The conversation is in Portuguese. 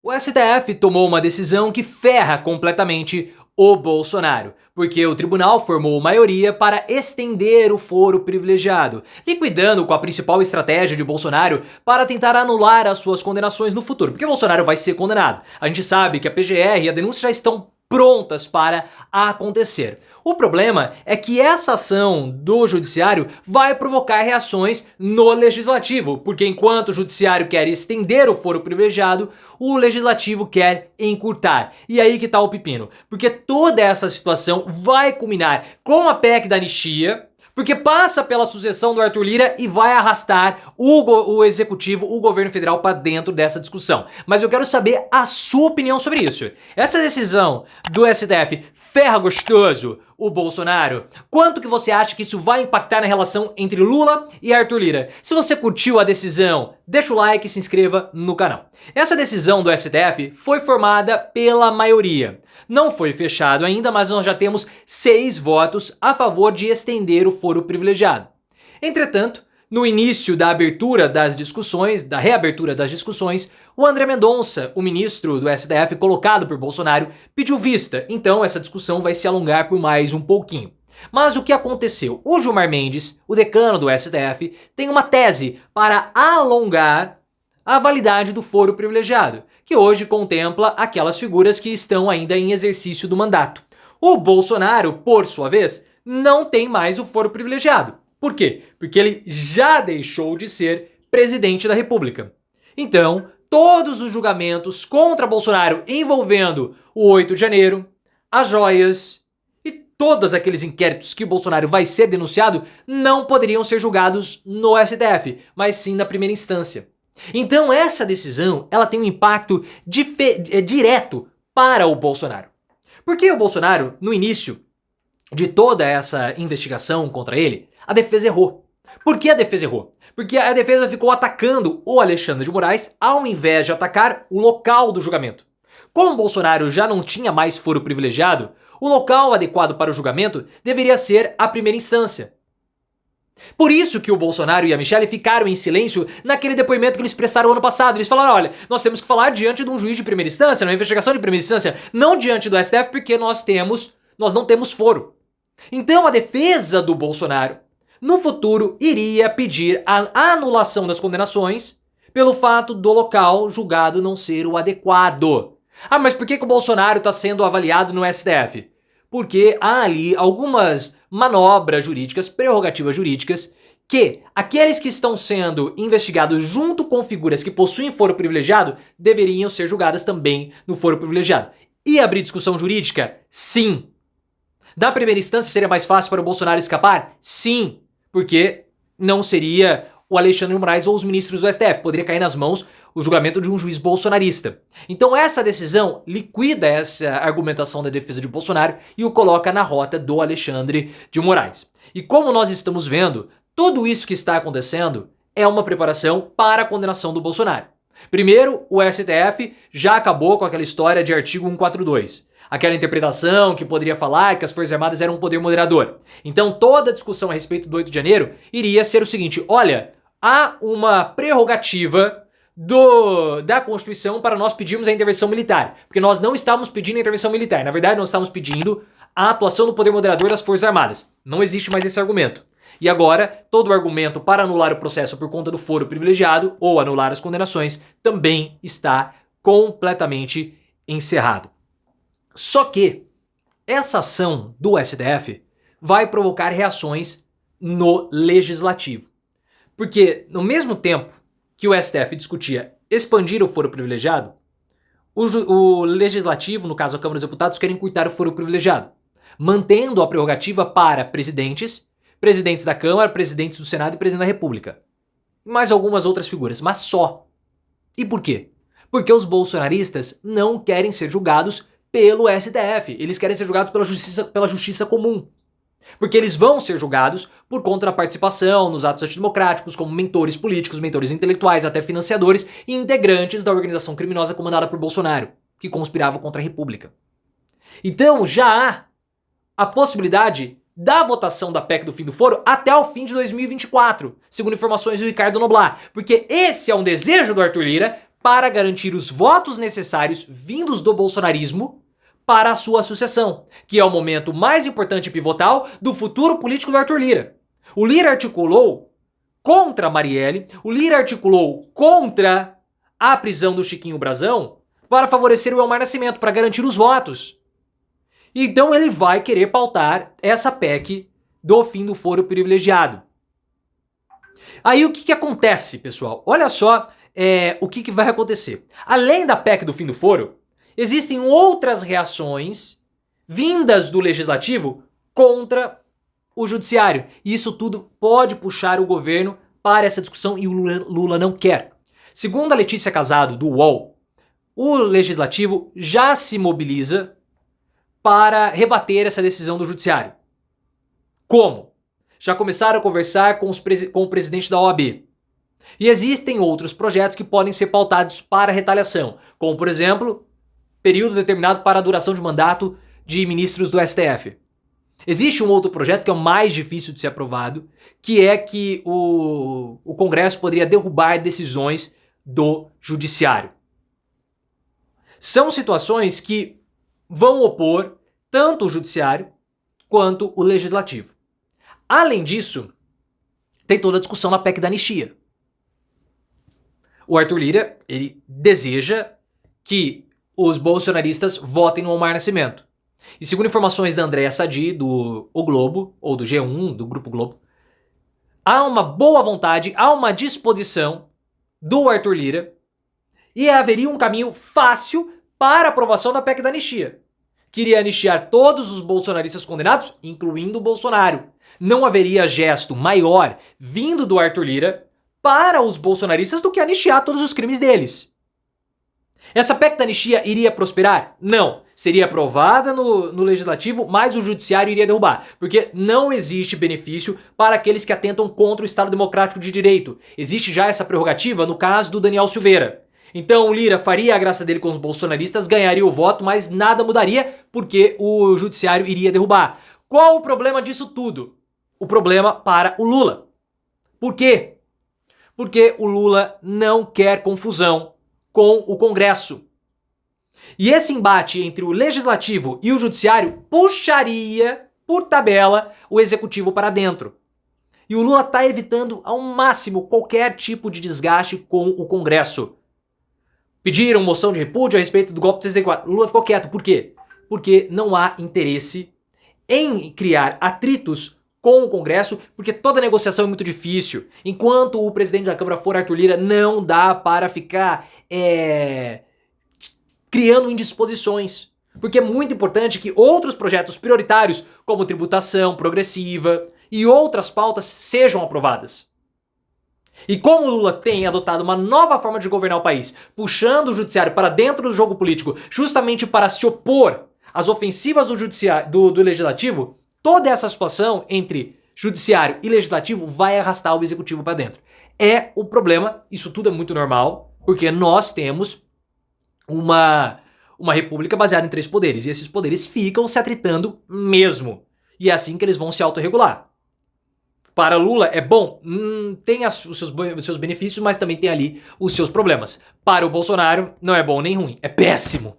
O STF tomou uma decisão que ferra completamente o Bolsonaro, porque o tribunal formou maioria para estender o foro privilegiado, liquidando com a principal estratégia de Bolsonaro para tentar anular as suas condenações no futuro, porque Bolsonaro vai ser condenado. A gente sabe que a PGR e a denúncia já estão prontas para acontecer. O problema é que essa ação do judiciário vai provocar reações no legislativo, porque enquanto o judiciário quer estender o foro privilegiado, o legislativo quer encurtar. E aí que tá o pepino, porque toda essa situação vai culminar com a PEC da anistia, porque passa pela sucessão do Arthur Lira e vai arrastar o executivo, o governo federal para dentro dessa discussão. Mas eu quero saber a sua opinião sobre isso. Essa decisão do STF ferra gostoso o Bolsonaro? Quanto que você acha que isso vai impactar na relação entre Lula e Arthur Lira? Se você curtiu a decisão, deixa o like e se inscreva no canal. Essa decisão do STF foi formada pela maioria. Não foi fechado ainda, mas nós já temos 6 votos a favor de estender o foro privilegiado. Entretanto, no início da abertura das discussões, da reabertura das discussões, o André Mendonça, o ministro do STF colocado por Bolsonaro, pediu vista, então essa discussão vai se alongar por mais um pouquinho. Mas o que aconteceu? O Gilmar Mendes, o decano do STF, tem uma tese para alongar a validade do foro privilegiado, que hoje contempla aquelas figuras que estão ainda em exercício do mandato. O Bolsonaro, por sua vez, não tem mais o foro privilegiado. Por quê? Porque ele já deixou de ser presidente da República. Então, todos os julgamentos contra Bolsonaro envolvendo o 8 de janeiro, as joias e todos aqueles inquéritos que Bolsonaro vai ser denunciado não poderiam ser julgados no STF, mas sim na primeira instância. Então essa decisão ela tem um impacto direto para o Bolsonaro. Porque o Bolsonaro, no início de toda essa investigação contra ele, a defesa errou. Por que a defesa errou? Porque a defesa ficou atacando o Alexandre de Moraes ao invés de atacar o local do julgamento. Como o Bolsonaro já não tinha mais foro privilegiado, o local adequado para o julgamento deveria ser a primeira instância. Por isso que o Bolsonaro e a Michelle ficaram em silêncio naquele depoimento que eles prestaram ano passado. Eles falaram, olha, nós temos que falar diante de um juiz de primeira instância, numa investigação de primeira instância, não diante do STF, porque nós não temos foro. Então a defesa do Bolsonaro, no futuro, iria pedir a anulação das condenações pelo fato do local julgado não ser o adequado. Ah, mas por que o Bolsonaro está sendo avaliado no STF? Porque há ali algumas manobras jurídicas, prerrogativas jurídicas, que aqueles que estão sendo investigados junto com figuras que possuem foro privilegiado deveriam ser julgadas também no foro privilegiado. E abrir discussão jurídica? Sim. Da primeira instância seria mais fácil para o Bolsonaro escapar? Sim, porque não seria o Alexandre de Moraes ou os ministros do STF. Poderia cair nas mãos o julgamento de um juiz bolsonarista. Então essa decisão liquida essa argumentação da defesa de Bolsonaro e o coloca na rota do Alexandre de Moraes. E como nós estamos vendo, tudo isso que está acontecendo é uma preparação para a condenação do Bolsonaro. Primeiro, o STF já acabou com aquela história de artigo 142. Aquela interpretação que poderia falar que as Forças Armadas eram um poder moderador. Então toda a discussão a respeito do 8 de janeiro iria ser o seguinte, olha, há uma prerrogativa da Constituição para nós pedirmos a intervenção militar. Porque nós não estávamos pedindo a intervenção militar. Na verdade, nós estávamos pedindo a atuação do poder moderador das Forças Armadas. Não existe mais esse argumento. E agora, todo o argumento para anular o processo por conta do foro privilegiado ou anular as condenações também está completamente encerrado. Só que essa ação do STF vai provocar reações no legislativo. Porque no mesmo tempo que o STF discutia expandir o foro privilegiado, o legislativo, no caso a Câmara dos Deputados, querem encurtar o foro privilegiado, mantendo a prerrogativa para presidentes da Câmara, presidentes do Senado e presidente da República. E mais algumas outras figuras, mas só. E por quê? Porque os bolsonaristas não querem ser julgados pelo STF. Eles querem ser julgados pela justiça comum. Porque eles vão ser julgados por conta da participação nos atos antidemocráticos como mentores políticos, mentores intelectuais, até financiadores e integrantes da organização criminosa comandada por Bolsonaro, que conspirava contra a República. Então já há a possibilidade da votação da PEC do fim do foro até o fim de 2024, segundo informações do Ricardo Noblat. Porque esse é um desejo do Arthur Lira para garantir os votos necessários vindos do bolsonarismo para a sua sucessão, que é o momento mais importante e pivotal do futuro político do Arthur Lira. O Lira articulou contra a Marielle, o Lira articulou contra a prisão do Chiquinho Brazão para favorecer o Elmar Nascimento, para garantir os votos. Então ele vai querer pautar essa PEC do fim do foro privilegiado. Aí o que acontece, pessoal? Olha só o que vai acontecer. Além da PEC do fim do foro, existem outras reações vindas do legislativo contra o judiciário. E isso tudo pode puxar o governo para essa discussão e o Lula não quer. Segundo a Letícia Casado, do UOL, o legislativo já se mobiliza para rebater essa decisão do judiciário. Como? Já começaram a conversar com o presidente da OAB. E existem outros projetos que podem ser pautados para retaliação, como, por exemplo, período determinado para a duração de mandato de ministros do STF. Existe um outro projeto que é o mais difícil de ser aprovado, que é que o Congresso poderia derrubar decisões do judiciário. São situações que vão opor tanto o judiciário quanto o legislativo. Além disso, tem toda a discussão na PEC da anistia. O Arthur Lira, ele deseja que os bolsonaristas votem no Elmar Nascimento. E segundo informações da Andréa Sadi, do O Globo, ou do G1, do Grupo Globo, há uma boa vontade, há uma disposição do Arthur Lira e haveria um caminho fácil para a aprovação da PEC da anistia. Queria anistiar todos os bolsonaristas condenados, incluindo o Bolsonaro. Não haveria gesto maior vindo do Arthur Lira para os bolsonaristas do que anistiar todos os crimes deles. Essa PEC da anistia iria prosperar? Não. Seria aprovada no legislativo, mas o judiciário iria derrubar. Porque não existe benefício para aqueles que atentam contra o Estado Democrático de Direito. Existe já essa prerrogativa no caso do Daniel Silveira. Então o Lira faria a graça dele com os bolsonaristas, ganharia o voto, mas nada mudaria porque o judiciário iria derrubar. Qual o problema disso tudo? O problema para o Lula. Por quê? Porque o Lula não quer confusão com o Congresso. E esse embate entre o legislativo e o judiciário puxaria, por tabela, o executivo para dentro. E o Lula está evitando ao máximo qualquer tipo de desgaste com o Congresso. Pediram moção de repúdio a respeito do golpe de 64. O Lula ficou quieto. Por quê? Porque não há interesse em criar atritos com o Congresso, porque toda negociação é muito difícil. Enquanto o presidente da Câmara for Arthur Lira, não dá para ficar criando indisposições. Porque é muito importante que outros projetos prioritários, como tributação progressiva e outras pautas, sejam aprovadas. E como o Lula tem adotado uma nova forma de governar o país, puxando o judiciário para dentro do jogo político, justamente para se opor às ofensivas do legislativo, toda essa situação entre judiciário e legislativo vai arrastar o executivo para dentro. É o problema, isso tudo é muito normal, porque nós temos uma república baseada em 3 poderes, e esses poderes ficam se atritando mesmo. E é assim que eles vão se autorregular. Para Lula é bom? Tem os seus benefícios, mas também tem ali os seus problemas. Para o Bolsonaro não é bom nem ruim, é péssimo.